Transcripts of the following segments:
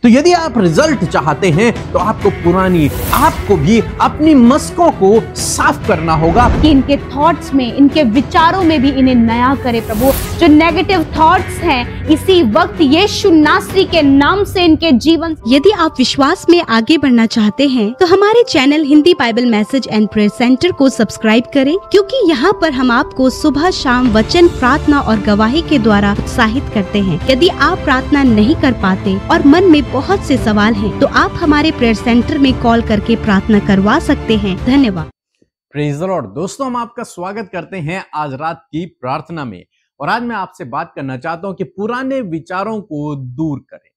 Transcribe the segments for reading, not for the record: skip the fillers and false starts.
तो यदि आप रिजल्ट चाहते हैं तो आपको भी अपनी मस्कों को साफ करना होगा कि इनके थॉट्स में, इनके विचारों में भी इन्हें नया करे प्रभु। जो नेगेटिव थॉट्स हैं, इसी वक्त यीशु नासरी के नाम से इनके जीवन। यदि आप विश्वास में आगे बढ़ना चाहते हैं तो हमारे channel Hindi Bible message and prayer centre को सब्सक्राइब करें, क्योंकि यहाँ पर हम आपको सुबह शाम वचन, प्रार्थना और गवाही के द्वारा उत्साहित करते हैं। यदि आप प्रार्थना नहीं कर पाते और मन में बहुत से सवाल हैं, तो आप हमारे प्रेयर सेंटर में कॉल करके प्रार्थना करवा सकते हैं। धन्यवाद। Praise the Lord. दोस्तों, हम आपका स्वागत करते हैं आज रात की प्रार्थना में। और आज मैं आपसे बात करना चाहता हूं कि पुराने विचारों को दूर करें।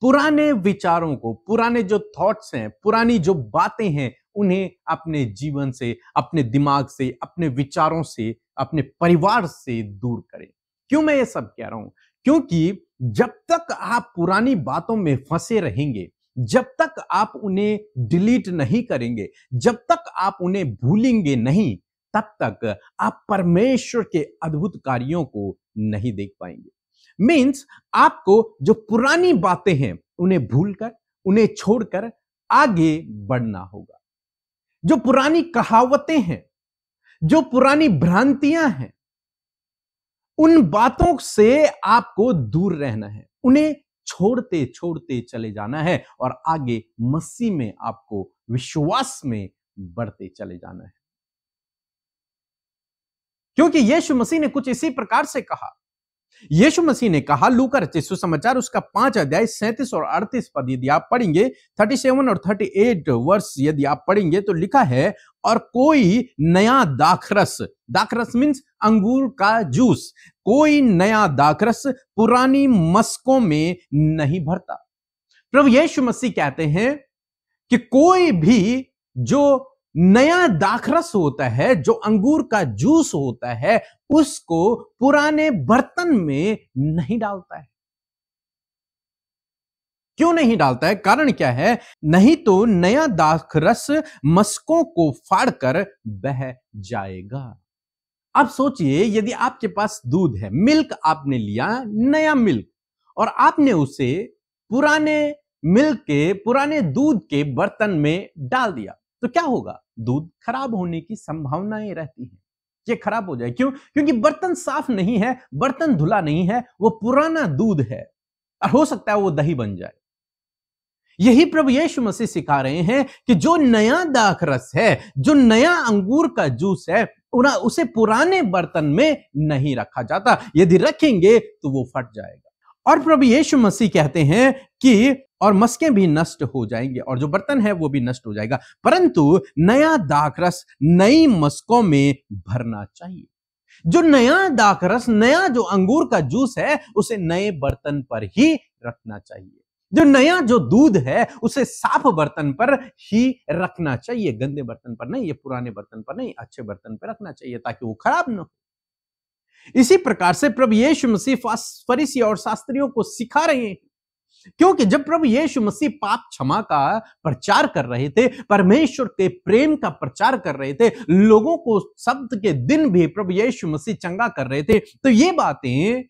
पुराने विचारों को, पुराने जो थॉट्स हैं, पुरानी जो बातें हैं, उन्हें अपने जीवन से, अपने दिमाग से, अपने विचारों से, अपने परिवार से दूर करें। क्यों मैं ये सब कह रहा हूं? क्योंकि जब तक आप पुरानी बातों में फंसे रहेंगे, जब तक आप उन्हें डिलीट नहीं करेंगे, जब तक आप उन्हें भूलेंगे नहीं, तब तक आप परमेश्वर के अद्भुत कार्यों को नहीं देख पाएंगे। मीन्स आपको जो पुरानी बातें हैं उन्हें भूलकर, उन्हें छोड़कर आगे बढ़ना होगा। जो पुरानी कहावतें हैं, जो पुरानी भ्रांतियां हैं, उन बातों से आपको दूर रहना है, उन्हें छोड़ते छोड़ते चले जाना है और आगे मसीह में आपको विश्वास में बढ़ते चले जाना है। क्योंकि यीशु मसीह ने कुछ इसी प्रकार से कहा। यीशु मसीह ने कहा, लूका रचित सुसमाचार उसका 5 अध्याय 37 और 38 पद यदि आप पढ़ेंगे, 37 और 38 वर्ष यदि आप पढ़ेंगे तो लिखा है, और कोई नया दाखरस, दाखरस मीन्स अंगूर का जूस, कोई नया दाखरस पुरानी मस्कों में नहीं भरता। प्रभु यीशु मसीह कहते हैं कि कोई भी जो नया दाखरस होता है, जो अंगूर का जूस होता है, उसको पुराने बर्तन में नहीं डालता है। क्यों नहीं डालता है? कारण क्या है? नहीं तो नया दाखरस मस्कों को फाड़कर बह जाएगा। अब सोचिए, यदि आपके पास दूध है, मिल्क आपने लिया, नया मिल्क, और आपने उसे पुराने मिल्क के, पुराने दूध के बर्तन में डाल दिया, तो क्या होगा? दूध खराब होने की संभावनाएं रहती है, ये खराब हो जाए। क्यों? क्योंकि बर्तन साफ नहीं है, बर्तन धुला नहीं है, वो पुराना दूध है और हो सकता है वो दही बन जाए। यही प्रभु यीशु मसीह सिखा रहे हैं कि जो नया दाखरस है, जो नया अंगूर का जूस है, उसे पुराने बर्तन में नहीं रखा जाता। यदि रखेंगे तो वो फट जाएगा। और प्रभु यीशु मसीह कहते हैं कि और मस्कें भी नष्ट हो जाएंगे और जो बर्तन है वो भी नष्ट हो जाएगा, परंतु नया दाखरस नई मस्कों में भरना चाहिए। जो नया दाखरस, नया जो अंगूर का जूस है, उसे नए बर्तन पर ही रखना चाहिए। जो नया जो दूध है, उसे साफ बर्तन पर ही रखना चाहिए, गंदे बर्तन पर नहीं, ये पुराने बर्तन पर नहीं, अच्छे बर्तन पर रखना चाहिए ताकि वो खराब न हो। इसी प्रकार से प्रभु यीशु मसीह फरीसी और शास्त्रियों को सिखा रहे हैं, क्योंकि जब प्रभु यीशु मसीह पाप क्षमा का प्रचार कर रहे थे, परमेश्वर के प्रेम का प्रचार कर रहे थे, लोगों को शब्द के दिन भी प्रभु यीशु मसीह चंगा कर रहे थे, तो ये बातें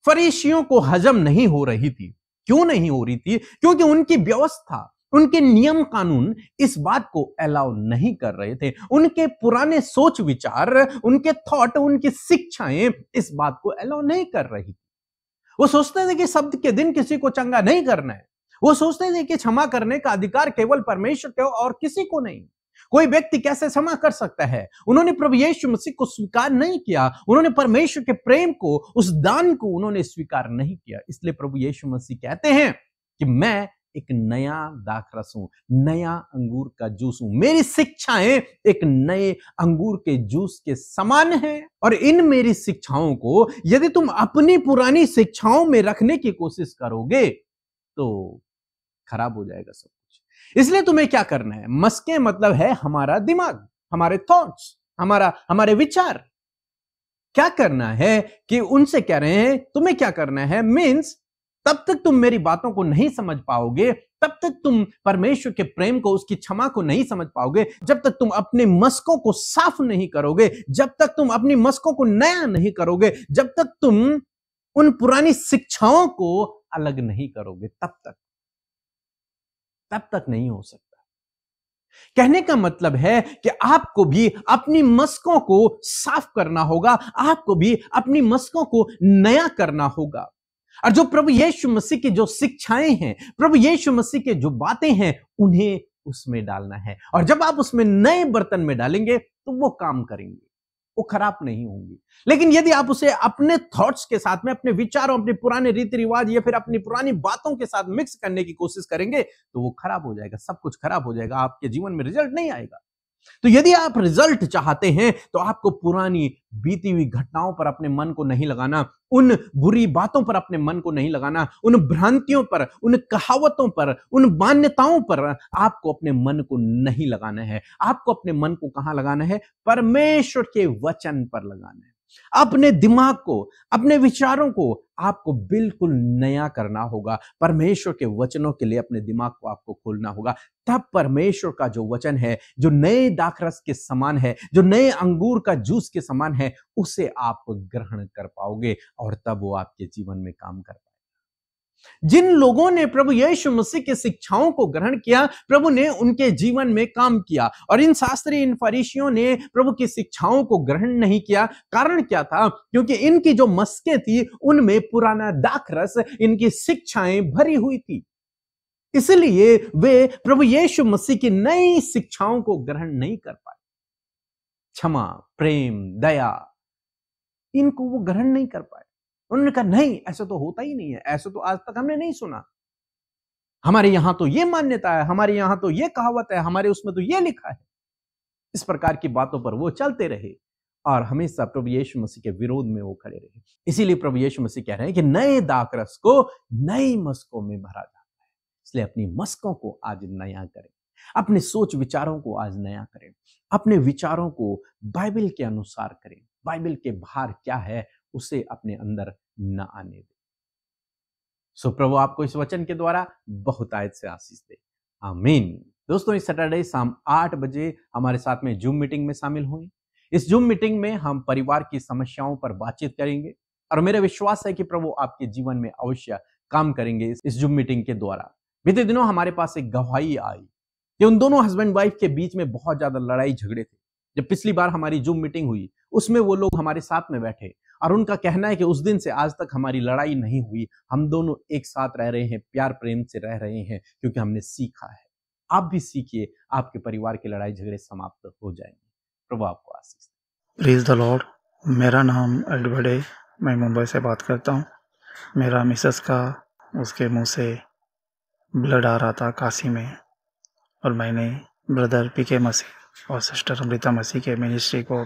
फरीसियों को हजम नहीं हो रही थी। क्यों नहीं हो रही थी? क्योंकि उनकी व्यवस्था, उनके नियम कानून इस बात को अलाउ नहीं कर रहे थे। उनके पुराने सोच विचार, उनके थॉट, उनकी शिक्षाएं इस बात को अलाउ नहीं कर रही थी। वो सोचते थे कि शब्द के दिन किसी को चंगा नहीं करना है। वो सोचते थे कि क्षमा करने का अधिकार केवल परमेश्वर को और किसी को नहीं। कोई व्यक्ति कैसे क्षमा कर सकता है? उन्होंने प्रभु यीशु मसीह को स्वीकार नहीं किया, उन्होंने परमेश्वर के प्रेम को, उस दान को उन्होंने स्वीकार नहीं किया। इसलिए प्रभु यीशु मसीह कहते हैं कि मैं एक नया दाखरस हूं, नया अंगूर का जूस हूं। मेरी शिक्षाएं एक नए अंगूर के जूस के समान हैं, और इन मेरी शिक्षाओं को यदि तुम अपनी पुरानी शिक्षाओं में रखने की कोशिश करोगे तो खराब हो जाएगा सब कुछ। इसलिए तुम्हें क्या करना है? मस्के मतलब है हमारा दिमाग, हमारे थॉट्स, हमारे विचार। क्या करना है कि उनसे कह रहे हैं तुम्हें क्या करना है, मीन्स तब तक तुम मेरी बातों को नहीं समझ पाओगे, तब तक तुम परमेश्वर के प्रेम को, उसकी क्षमा को नहीं समझ पाओगे, जब तक तुम अपने मस्कों को साफ नहीं करोगे, जब तक तुम अपनी मस्कों को नया नहीं करोगे, जब तक तुम उन पुरानी शिक्षाओं को अलग नहीं करोगे, तब तक। तब तक नहीं हो सकता। कहने का मतलब है कि आपको भी अपनी मस्कों को साफ करना होगा, आपको भी अपनी मस्कों को नया करना होगा। और जो प्रभु यीशु मसीह की जो शिक्षाएं हैं, प्रभु यीशु मसीह के जो बातें हैं, उन्हें उसमें डालना है। और जब आप उसमें नए बर्तन में डालेंगे तो वो काम करेंगे, वो खराब नहीं होंगी। लेकिन यदि आप उसे अपने थॉट्स के साथ में, अपने विचारों, अपने पुराने रीति रिवाज या फिर अपनी पुरानी बातों के साथ मिक्स करने की कोशिश करेंगे तो वो खराब हो जाएगा, सब कुछ खराब हो जाएगा, आपके जीवन में रिजल्ट नहीं आएगा। तो यदि आप रिजल्ट चाहते हैं तो आपको पुरानी बीती हुई घटनाओं पर अपने मन को नहीं लगाना, उन बुरी बातों पर अपने मन को नहीं लगाना, उन भ्रांतियों पर, उन कहावतों पर, उन मान्यताओं पर आपको अपने मन को नहीं लगाना है। आपको अपने मन को कहां लगाना है? परमेश्वर के वचन पर लगाना है। अपने दिमाग को, अपने विचारों को आपको बिल्कुल नया करना होगा। परमेश्वर के वचनों के लिए अपने दिमाग को आपको खोलना होगा। तब परमेश्वर का जो वचन है, जो नए दाखरस के समान है, जो नए अंगूर का जूस के समान है, उसे आप ग्रहण कर पाओगे और तब वो आपके जीवन में काम कर पाएगा। जिन लोगों ने प्रभु यीशु मसीह की शिक्षाओं को ग्रहण किया, प्रभु ने उनके जीवन में काम किया। और इन शास्त्री, इन फरीसियों ने प्रभु की शिक्षाओं को ग्रहण नहीं किया। कारण क्या था? क्योंकि इनकी जो मस्कें थी उनमें पुराना दाखरस, इनकी शिक्षाएं भरी हुई थी। इसलिए वे प्रभु यीशु मसीह की नई शिक्षाओं को ग्रहण नहीं कर पाए। क्षमा, प्रेम, दया, इनको वो ग्रहण नहीं कर पाए। उन्होंने कहा नहीं, ऐसा तो होता ही नहीं है, ऐसा तो आज तक हमने नहीं सुना। हमारे यहां तो ये मान्यता है, हमारे यहां तो ये कहावत है, हमारे उसमें तो ये लिखा है। इस प्रकार की बातों पर वो चलते रहे और हमेशा प्रभु यीशु मसीह के विरोध में वो खड़े रहे। इसीलिए प्रभु यीशु मसीह कह रहे हैं कि नए दाखरस को नई मस्कों में भरा जाता है। इसलिए अपनी मस्कों को आज नया करें, अपने सोच विचारों को आज नया करें, अपने विचारों को बाइबल के अनुसार करें। बाइबल के बाहर क्या है उसे अपने अंदर न आने दें। सो प्रभु आपको इस वचन के द्वारा बहुत आयत से आशीष दे। आमीन। दोस्तों, इस सैटरडे शाम 8 बजे हमारे साथ में जूम मीटिंग में शामिल हुए। इस जूम मीटिंग में हम परिवार की समस्याओं पर बातचीत करेंगे और मेरा विश्वास है कि प्रभु आपके जीवन में अवश्य काम करेंगे इस जूम मीटिंग के द्वारा। बीते दिनों हमारे पास एक गवाही आई कि उन दोनों हस्बैंड वाइफ के बीच में बहुत ज्यादा लड़ाई झगड़े थे। जब पिछली बार हमारी जूम मीटिंग हुई उसमें वो लोग हमारे साथ में बैठे और उनका कहना है कि उस दिन से आज तक हमारी लड़ाई नहीं हुई, हम दोनों एक साथ रह रहे हैं, प्यार प्रेम से रह रहे हैं, क्योंकि हमने सीखा है। आप भी सीखिए, आपके परिवार की लड़ाई झगड़े समाप्त हो जाएंगे। प्रभु आपको आशीष दे। Praise the Lord. मेरा नाम एडवर्ड है, मैं मुंबई से बात करता हूँ। मेरा मिसेस का उसके मुंह से ब्लड आ रहा था काशी में, और मैंने ब्रदर पीके मसीह और सिस्टर अमृता मसीह के मिनिस्ट्री को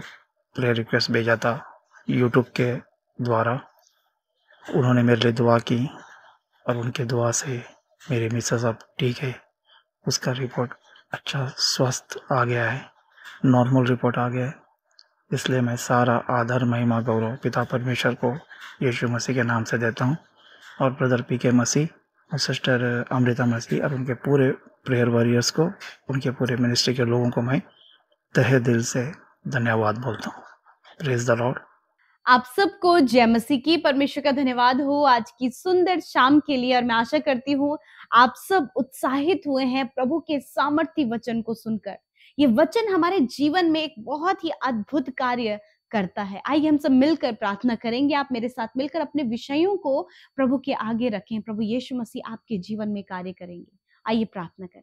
प्रेयर रिक्वेस्ट भेजा था यूट्यूब के द्वारा। उन्होंने मेरे लिए दुआ की और उनके दुआ से मेरी मिसेस अब ठीक है। उसका रिपोर्ट अच्छा स्वस्थ आ गया है, नॉर्मल रिपोर्ट आ गया है। इसलिए मैं सारा आदर, महिमा, गौरव पिता परमेश्वर को यीशु मसीह के नाम से देता हूँ, और ब्रदर पीके मसीह और सिस्टर अमृता मसीह और उनके पूरे प्रेयर वॉरियर्स को, उनके पूरे मिनिस्ट्री के लोगों को मैं तहे दिल से धन्यवाद बोलता हूँ। Praise the Lord. आप सबको जय मसीह की। परमेश्वर का धन्यवाद हो आज की सुंदर शाम के लिए, और मैं आशा करती हूँ आप सब उत्साहित हुए हैं प्रभु के सामर्थी वचन को सुनकर। ये वचन हमारे जीवन में एक बहुत ही अद्भुत कार्य करता है। आइए हम सब मिलकर प्रार्थना करेंगे। आप मेरे साथ मिलकर अपने विषयों को प्रभु के आगे रखें। प्रभु यीशु मसीह आपके जीवन में कार्य करेंगे। आइए प्रार्थना करें।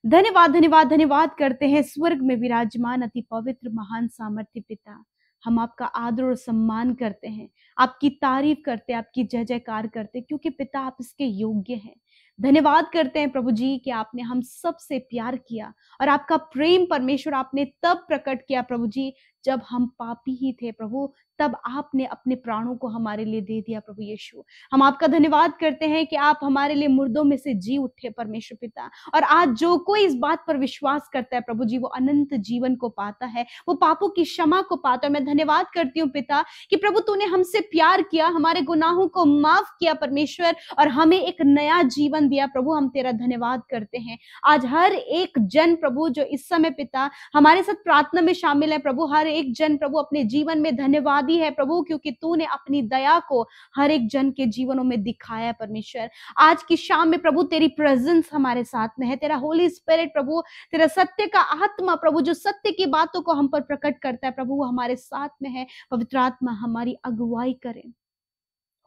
धन्यवाद धन्यवाद धन्यवाद करते हैं स्वर्ग में विराजमान अति पवित्र महान सामर्थ्य पिता। हम आपका आदर और सम्मान करते हैं, आपकी तारीफ करते हैं, आपकी जय जयकार करते हैं, क्योंकि पिता आप इसके योग्य हैं। धन्यवाद करते हैं प्रभु जी कि आपने हम सब से प्यार किया, और आपका प्रेम परमेश्वर आपने तब प्रकट किया प्रभु जी जब हम पापी ही थे प्रभु, तब आपने अपने प्राणों को हमारे लिए दे दिया प्रभु यीशु। हम आपका धन्यवाद करते हैं कि आप हमारे लिए मुर्दों में से जी उठे परमेश्वर पिता, और आज जो कोई इस बात पर विश्वास करता है प्रभु जी वो अनंत जीवन को पाता है, वो पापों की क्षमा को पाता है। मैं धन्यवाद करती हूँ पिता कि प्रभु तूने हमसे प्यार किया, हमारे गुनाहों को माफ किया परमेश्वर, और हमें एक नया जीवन दिया प्रभु। हम तेरा धन्यवाद करते हैं। आज हर एक जन प्रभु जो इस समय पिता हमारे साथ प्रार्थना में शामिल है प्रभु, हर हर एक जन प्रभु अपने जीवन में धन्यवादी है प्रभु, क्योंकि तूने अपनी दया को हर एक जन के जीवनों में दिखाया है परमेश्वर। आज की शाम में प्रभु तेरी प्रेजेंस हमारे साथ में है, तेरा होली स्पिरिट प्रभु, तेरा सत्य का आत्मा प्रभु, जो सत्य की बातों को हम पर प्रकट करता है प्रभु, वो हमारे साथ में है। पवित्र आत्मा हमारी अगुवाई करे,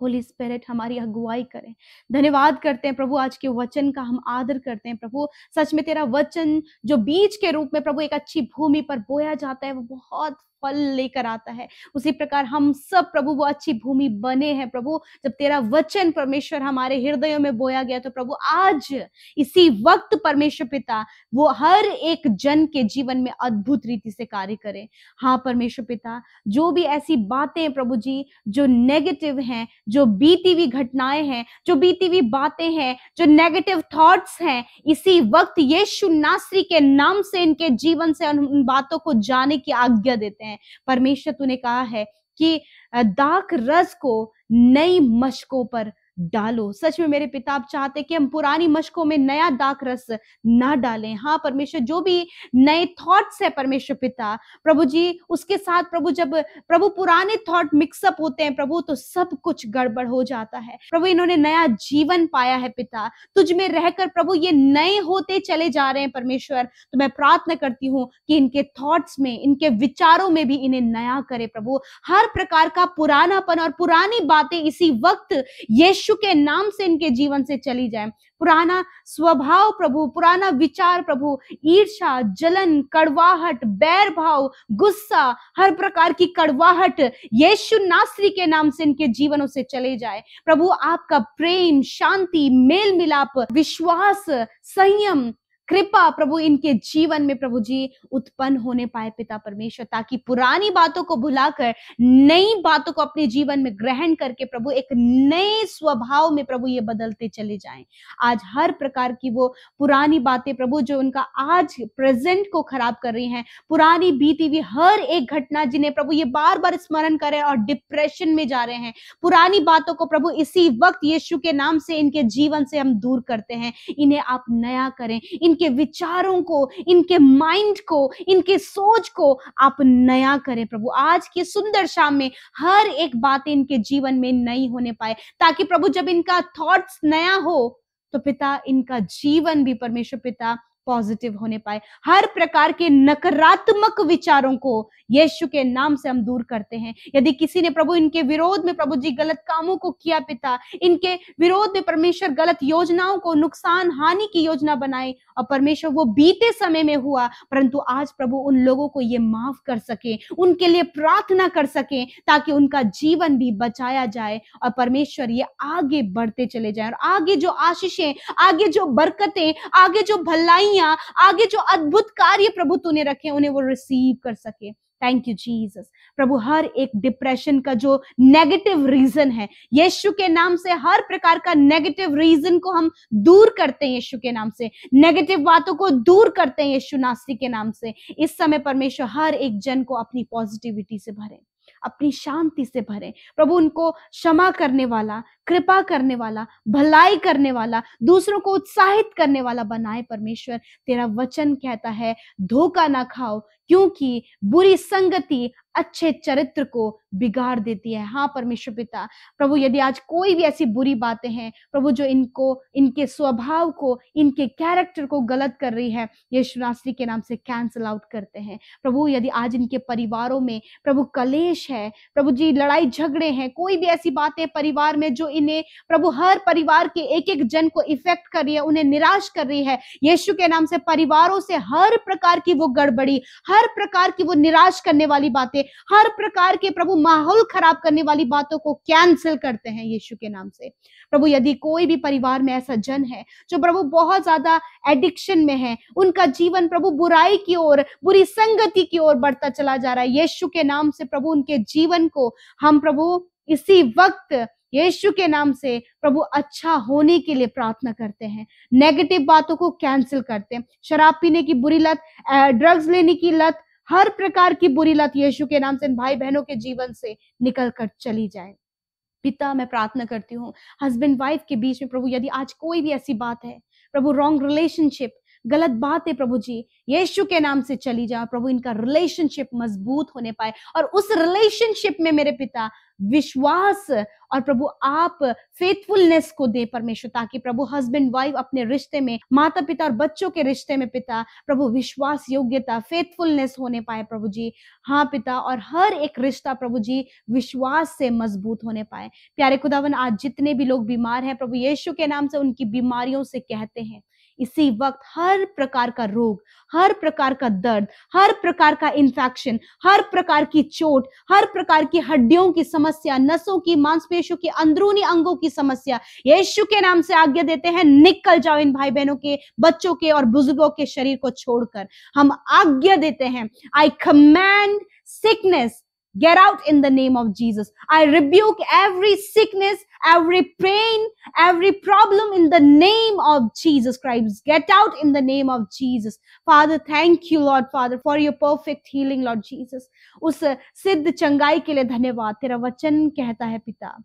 होली स्पिरिट हमारी अगुवाई करें। धन्यवाद करते हैं प्रभु, आज के वचन का हम आदर करते हैं प्रभु। सच में तेरा वचन जो बीज के रूप में प्रभु एक अच्छी भूमि पर बोया जाता है, वो बहुत फल लेकर आता है। उसी प्रकार हम सब प्रभु वो अच्छी भूमि बने हैं प्रभु, जब तेरा वचन परमेश्वर हमारे हृदयों में बोया गया। तो प्रभु आज इसी वक्त परमेश्वर पिता वो हर एक जन के जीवन में अद्भुत रीति से कार्य करे। हाँ परमेश्वर पिता, जो भी ऐसी बातें प्रभु जी जो नेगेटिव हैं, जो बीती हुई घटनाएं हैं, जो बीती हुई बातें हैं, जो नेगेटिव थॉट्स हैं, इसी वक्त यीशु नासरी के नाम से इनके जीवन से उन बातों को जाने की आज्ञा देते हैं। परमेश्वर तूने कहा है कि दाख रस को नई मशकों पर डालो। सच में मेरे पिता आप चाहते कि हम पुरानी मशकों में नया दाख रस ना डालें। हाँ परमेश्वर, जो भी नए थॉट्स है परमेश्वर पिता प्रभु जी, उसके साथ प्रभु जब प्रभु पुराने थॉट मिक्सअप होते हैं प्रभु, तो सब कुछ गड़बड़ हो जाता है प्रभु। इन्होंने नया जीवन पाया है पिता, तुझ में रहकर प्रभु ये नए होते चले जा रहे हैं परमेश्वर। तो मैं प्रार्थना करती हूँ कि इनके थॉट्स में, इनके विचारों में भी इन्हें नया करे प्रभु। हर प्रकार का पुरानापन और पुरानी बातें इसी वक्त यीशु के नाम से इनके जीवन से चली जाए। पुराना स्वभाव प्रभु, पुराना विचार प्रभु, ईर्ष्या, जलन, कड़वाहट, बैर भाव, गुस्सा, हर प्रकार की कड़वाहट यीशु नासरी के नाम से इनके जीवनों से चले जाए प्रभु। आपका प्रेम, शांति, मेल मिलाप, विश्वास, संयम, कृपा प्रभु इनके जीवन में प्रभु जी उत्पन्न होने पाए पिता परमेश्वर, ताकि पुरानी बातों को भुलाकर नई बातों को अपने जीवन में ग्रहण करके प्रभु एक नए स्वभाव में प्रभु ये बदलते चले जाएं। आज हर प्रकार की वो पुरानी बातें प्रभु जो उनका आज प्रेजेंट को खराब कर रही हैं, पुरानी बीती हुई हर एक घटना जिन्हें प्रभु ये बार बार स्मरण कर रहे हैं और डिप्रेशन में जा रहे हैं, पुरानी बातों को प्रभु इसी वक्त यीशु के नाम से इनके जीवन से हम दूर करते हैं। इन्हें आप नया करें, इनके विचारों को, इनके माइंड को, इनके सोच को आप नया करें प्रभु। आज की सुंदर शाम में हर एक बात इनके जीवन में नई होने पाए, ताकि प्रभु जब इनका थॉट्स नया हो तो पिता इनका जीवन भी परमेश्वर पिता पॉजिटिव होने पाए। हर प्रकार के नकारात्मक विचारों को यीशु के नाम से हम दूर करते हैं। यदि किसी ने प्रभु इनके विरोध में प्रभु जी गलत कामों को किया पिता, इनके विरोध में परमेश्वर गलत योजनाओं को, नुकसान हानि की योजना बनाई और परमेश्वर वो बीते समय में हुआ, परंतु आज प्रभु उन लोगों को ये माफ कर सके, उनके लिए प्रार्थना कर सके, ताकि उनका जीवन भी बचाया जाए और परमेश्वर ये आगे बढ़ते चले जाए और आगे जो आशीषें, आगे जो बरकतें, आगे जो भलाई, आगे जो अद्भुत कार्य प्रभु तूने रखे उन्हें वो रिसीव कर सके। थैंक यू जीसस प्रभु। हर एक डिप्रेशन का जो नेगेटिव रीजन है, यीशु के नाम से हर प्रकार का नेगेटिव रीजन को हम दूर करते हैं यीशु के नाम से, नेगेटिव बातों को दूर करते हैं यीशु नासरी के नाम से। इस समय परमेश्वर हर एक जन को अपनी पॉजिटिविटी से भरे, अपनी शांति से भरे प्रभु। उनको क्षमा करने वाला, कृपा करने वाला, भलाई करने वाला, दूसरों को उत्साहित करने वाला बनाए परमेश्वर। तेरा वचन कहता है धोखा ना खाओ, क्योंकि बुरी संगति अच्छे चरित्र को बिगाड़ देती है। हाँ परमेश्वर पिता प्रभु, यदि आज कोई भी ऐसी बुरी बातें हैं प्रभु जो इनको, इनके स्वभाव को, इनके कैरेक्टर को गलत कर रही है, यीशु नासरी के नाम से कैंसल आउट करते हैं प्रभु। यदि आज इनके परिवारों में प्रभु कलेश है प्रभु जी, लड़ाई झगड़े हैं, कोई भी ऐसी बातें परिवार में जो इन्हें प्रभु हर परिवार के एक एक जन को इफेक्ट कर रही है, उन्हें निराश कर रही है, यीशु के नाम से परिवारों से हर प्रकार की वो गड़बड़ी, हर प्रकार की वो निराश करने वाली बातें, हर प्रकार के प्रभु माहौल खराब करने वाली बातों को कैंसिल करते हैं यीशु के नाम से प्रभु। यदि कोई भी परिवार में ऐसा जन है जो प्रभु बहुत ज्यादा एडिक्शन में है, उनका जीवन प्रभु बुराई की ओर, बुरी संगति की ओर बढ़ता चला जा रहा है, यीशु के नाम से प्रभु उनके जीवन को हम प्रभु इसी वक्त यीशु के नाम से प्रभु अच्छा होने के लिए प्रार्थना करते हैं। नेगेटिव बातों को कैंसिल करते हैं। शराब पीने की बुरी लत, ड्रग्स लेने की लत, हर प्रकार की बुरी लत यीशु के नाम से भाई बहनों के जीवन से निकल कर चली जाए। पिता मैं प्रार्थना करती हूँ हस्बैंड वाइफ के बीच में प्रभु, यदि आज कोई भी ऐसी बात है प्रभु, रॉन्ग रिलेशनशिप गलत बातें प्रभु जी यीशु के नाम से चली जाए। प्रभु इनका रिलेशनशिप मजबूत होने पाए और उस रिलेशनशिप में मेरे पिता विश्वास और प्रभु आप फेथफुलनेस को दे परमेश्वर, ताकि प्रभु हस्बैंड वाइफ अपने रिश्ते में, माता पिता और बच्चों के रिश्ते में पिता प्रभु विश्वास योग्यता फेथफुलनेस होने पाए प्रभु जी। हाँ पिता, और हर एक रिश्ता प्रभु जी विश्वास से मजबूत होने पाए। प्यारे खुदावन, आज जितने भी लोग बीमार हैं प्रभु यीशु के नाम से उनकी बीमारियों से कहते हैं इसी वक्त हर प्रकार का रोग, हर प्रकार का दर्द, हर प्रकार का इन्फेक्शन, हर प्रकार की चोट, हर प्रकार की हड्डियों की समस्या, नसों की, मांसपेशियों की, अंदरूनी अंगों की समस्या यीशु के नाम से आज्ञा देते हैं, निकल जाओ इन भाई बहनों के, बच्चों के और बुजुर्गों के शरीर को छोड़कर। हम आज्ञा देते हैं, आई command sickness get out in the name of Jesus. I rebuke every sickness, every pain, every problem in the name of Jesus Christ. Get out in the name of Jesus. Father, thank you, Lord Father, for your perfect healing, Lord Jesus. उस सिद्ध चंगाई के लिए धन्यवाद। तेरा वचन कहता है पिता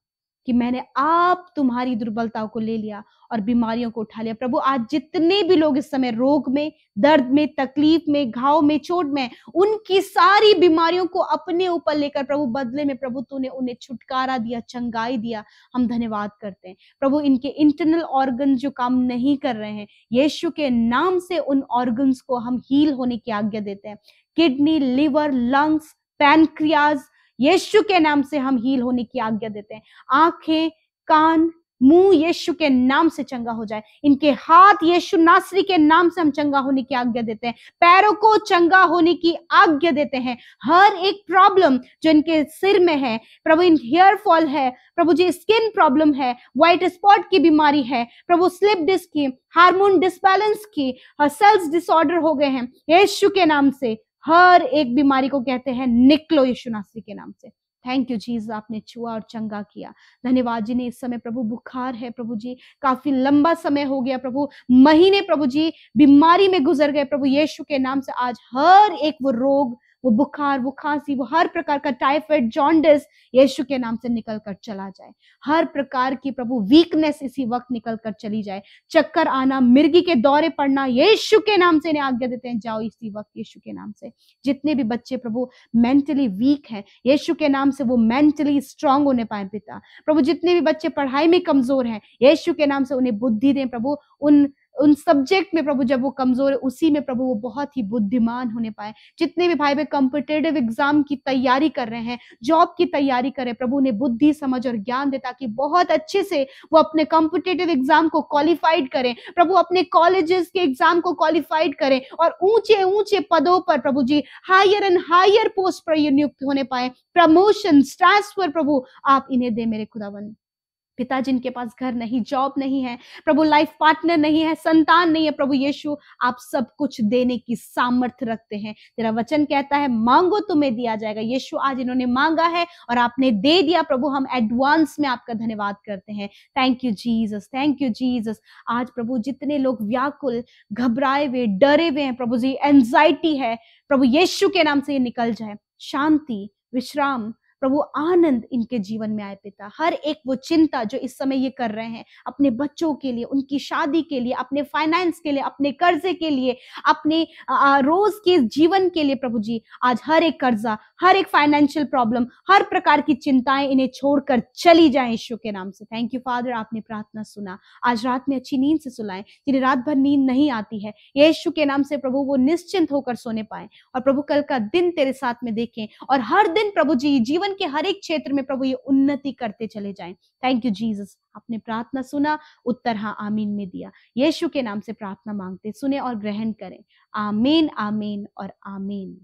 कि मैंने आप तुम्हारी दुर्बलताओं को ले लिया और बीमारियों को उठा लिया। प्रभु आज जितने भी लोग इस समय रोग में, दर्द में, तकलीफ में, घाव में, चोट में, उनकी सारी बीमारियों को अपने ऊपर लेकर प्रभु बदले में प्रभु तूने उन्हें छुटकारा दिया, चंगाई दिया। हम धन्यवाद करते हैं प्रभु। इनके इंटरनल ऑर्गन जो काम नहीं कर रहे हैं, यीशु के नाम से उन ऑर्गन्स को हम हील होने की आज्ञा देते हैं। किडनी, लिवर, लंग्स, पैनक्रियाज, यीशु के नाम से हम हील होने की आज्ञा देते हैं। आंखें, कान, मुंह यीशु के नाम से चंगा हो जाए। इनके हाथ यीशु नासरी के नाम से हम चंगा होने की आज्ञा देते हैं। पैरों को चंगा होने की आज्ञा देते हैं। हर एक प्रॉब्लम जो इनके सिर में है प्रभु, इन हेयर फॉल है प्रभु जी, स्किन प्रॉब्लम है, व्हाइट स्पॉट की बीमारी है प्रभु, स्लिप डिस्क की, हार्मोन डिसबैलेंस की, सेल्स डिसऑर्डर हो गए हैं, यीशु के नाम से हर एक बीमारी को कहते हैं निकलो यीशु नासरी के नाम से। थैंक यू जीसस, आपने छुआ और चंगा किया। धन्यवाद जिन्हें इस समय प्रभु बुखार है प्रभु जी, काफी लंबा समय हो गया प्रभु, महीने प्रभु जी बीमारी में गुजर गए प्रभु, यीशु के नाम से आज हर एक वो रोग, वो बुखार, वो खांसी, वो हर प्रकार का टाइफाइड, जॉन्डिस यीशु के नाम से निकल कर चला जाए। हर प्रकार की प्रभु वीकनेस इसी वक्त निकल कर चली जाए। चक्कर आना, मिर्गी के दौरे पड़ना, यीशु के नाम से इन्हें आज्ञा देते हैं, जाओ इसी वक्त यीशु के नाम से। जितने भी बच्चे प्रभु मेंटली वीक हैं, यीशु के नाम से वो मेंटली स्ट्रांग होने पाए पिता। प्रभु जितने भी बच्चे पढ़ाई में कमजोर हैं, यीशु के नाम से उन्हें बुद्धि दें प्रभु। उन सब्जेक्ट में प्रभु जब वो कमजोर है, उसी में प्रभु वो बहुत ही बुद्धिमान होने पाए। जितने भी भाई बहन कॉम्पिटिटिव एग्जाम की तैयारी कर रहे हैं, जॉब की तैयारी कर रहे हैं, प्रभु उन्हें बुद्धि, समझ और ज्ञान दे, ताकि बहुत अच्छे से वो अपने कॉम्पिटिटिव एग्जाम को क्वालिफाइड करें प्रभु, अपने कॉलेजेस के एग्जाम को क्वालिफाइड करें और ऊंचे ऊंचे पदों पर प्रभु जी, हायर एंड हायर पोस्ट पर नियुक्त होने पाए। प्रमोशन, ट्रांसफर प्रभु आप इन्हें दे मेरे खुदावन। पिता जिनके पास घर नहीं, जॉब नहीं है प्रभु, लाइफ पार्टनर नहीं है, संतान नहीं है प्रभु यीशु, आप सब कुछ देने की सामर्थ्य रखते हैं। तेरा वचन कहता है मांगो तुम्हें दिया जाएगा। यीशु आज इन्होंने मांगा है और आपने दे दिया प्रभु, हम एडवांस में आपका धन्यवाद करते हैं। Thank you Jesus, thank you Jesus. आज प्रभु जितने लोग व्याकुल, घबराए हुए, डरे हुए हैं प्रभु जी, एंजाइटी है प्रभु, यीशु के नाम से ये निकल जाए। शांति, विश्राम प्रभु, आनंद इनके जीवन में आए पिता। हर एक वो चिंता जो इस समय ये कर रहे हैं अपने बच्चों के लिए, उनकी शादी के लिए, अपने फाइनेंस के लिए, अपने कर्जे के लिए, अपने रोज के जीवन के लिए प्रभु जी, आज हर एक कर्जा, हर एक फाइनेंशियल प्रॉब्लम, हर प्रकार की चिंताएं इन्हें छोड़कर चली जाएं यीशु के नाम से। थैंक यू फादर, आपने प्रार्थना सुना। आज रात में अच्छी नींद से सुलाएं। जिन्हें रात भर नींद नहीं आती है, यीशु के नाम से प्रभु वो निश्चिंत होकर सोने पाए और प्रभु कल का दिन तेरे साथ में देखें और हर दिन प्रभु जी जीवन के हर एक क्षेत्र में प्रभु ये उन्नति करते चले जाएं। थैंक यू जीसस, आपने प्रार्थना सुना, उत्तर हाँ आमीन में दिया। यीशु के नाम से प्रार्थना मांगते, सुने और ग्रहण करें। आमीन, आमीन और आमीन।